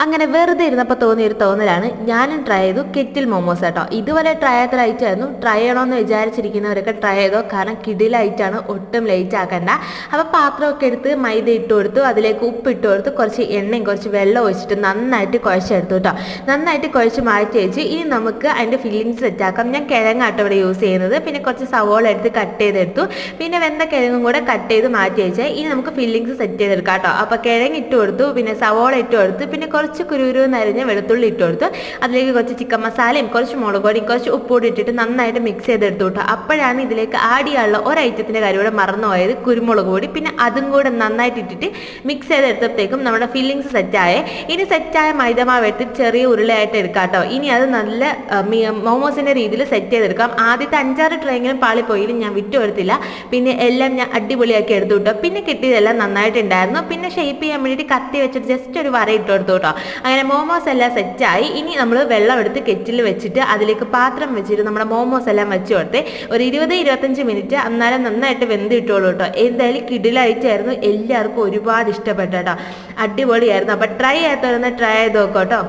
അങ്ങനെ വെറുതെ ഇരുന്നപ്പോൾ തോന്നിയൊരു തോന്നലാണ് ഞാനും ട്രൈ ചെയ്തു കെറ്റിൽ മോമോസ് കേട്ടോ. ഇതുവരെ ട്രൈ ചെയ്യാത്ത ലൈറ്റ് ആയിരുന്നു. ട്രൈ ചെയ്യണമെന്ന് വിചാരിച്ചിരിക്കുന്നവരൊക്കെ ട്രൈ ചെയ്തോ, കാരണം കിടിലായിട്ടാണ്, ഒട്ടും ലേറ്റ് ആക്കണ്ട. അപ്പോൾ പാത്രമൊക്കെ എടുത്ത് മൈദ ഇട്ട് കൊടുത്തു, അതിലേക്ക് ഉപ്പ് ഇട്ട് കൊടുത്ത് കുറച്ച് എണ്ണയും കുറച്ച് വെള്ളം ഒഴിച്ചിട്ട് നന്നായിട്ട് കുഴച്ചെടുത്തു കേട്ടോ. നന്നായിട്ട് കുഴച്ച് മാറ്റി വെച്ച് ഇനി നമുക്ക് അതിൻ്റെ ഫില്ലിങ്സ് സെറ്റാക്കാം. ഞാൻ കിഴങ്ങാട്ടോ ഇവിടെ യൂസ് ചെയ്യുന്നത്. പിന്നെ കുറച്ച് സവോള എടുത്ത് കട്ട് ചെയ്തെടുത്തു, പിന്നെ വെന്ത കിഴങ്ങും കൂടെ കട്ട് ചെയ്ത് മാറ്റി വെച്ചാൽ ഇനി നമുക്ക് ഫില്ലിങ്സ് സെറ്റ് ചെയ്തെടുക്കാം കേട്ടോ. അപ്പോൾ കിഴങ്ങ് ഇട്ട് കൊടുത്തു, പിന്നെ സവോള ഇട്ട് കൊടുത്ത്, പിന്നെ കുറച്ച് കുരുകുരു നരിഞ്ഞ വെളുത്തുള്ളി ഇട്ട് കൊടുത്തു. അതിലേക്ക് കുറച്ച് ചിക്കൻ മസാലയും കുറച്ച് മുളക് പൊടിയും കുറച്ച് ഉപ്പുകൂടി ഇട്ടിട്ട് നന്നായിട്ട് മിക്സ് ചെയ്തെടുത്തു കേട്ടോ. അപ്പോഴാണ് ഇതിലേക്ക് ആഡ് ചെയ്യാനുള്ള ഒരു ഐറ്റത്തിൻ്റെ കാര്യം കൂടെ മറന്നുപോയത്, കുരുമുളക് പൊടി. പിന്നെ അതും കൂടെ നന്നായിട്ട് ഇട്ടിട്ട് മിക്സ് ചെയ്തെടുത്തപ്പോഴത്തേക്കും നമ്മുടെ ഫില്ലിങ്സ് സെറ്റായേ. ഇനി സെറ്റായ മൈദമാവ് എടുത്തിട്ട് ചെറിയ ഉരുളയായിട്ട് എടുക്കാം കേട്ടോ. ഇനി അത് നല്ല മോമോസിൻ്റെ രീതിയിൽ സെറ്റ് ചെയ്തെടുക്കാം. ആദ്യത്തെ 5-6 ട്രൈയെങ്കിലും പാളിപ്പോയിലും ഞാൻ വിട്ടുകൊടുത്തില്ല. പിന്നെ എല്ലാം ഞാൻ അടിപൊളിയാക്കി എടുത്തു കേട്ടോ. പിന്നെ കിട്ടിയതെല്ലാം നന്നായിട്ടുണ്ടായിരുന്നു. പിന്നെ ഷേപ്പ് ചെയ്യാൻ വേണ്ടിയിട്ട് കത്തി വെച്ചിട്ട് ജസ്റ്റ് ഒരു വര ഇട്ട് കൊടുത്തു കേട്ടോ. അങ്ങനെ മോമോസ് എല്ലാം സെറ്റായി. ഇനി നമ്മൾ വെള്ളം എടുത്ത് കെറ്റിൽ വെച്ചിട്ട് അതിലേക്ക് പാത്രം വെച്ചിട്ട് നമ്മുടെ മോമോസ് എല്ലാം വെച്ച് കൊടുത്ത് ഒരു 20-25 മിനിറ്റ് അന്നേരം നന്നായിട്ട് വെന്ത് ഇട്ടോളൂ കേട്ടോ. എന്തായാലും കിടിലായിട്ടായിരുന്നു, എല്ലാവർക്കും ഒരുപാട് ഇഷ്ടപ്പെട്ടു കേട്ടോ. അടിപൊളിയായിരുന്നു. അപ്പോൾ ട്രൈ ചെയ്യാത്തവരൊന്ന് ട്രൈ ചെയ്ത് നോക്കാം കേട്ടോ.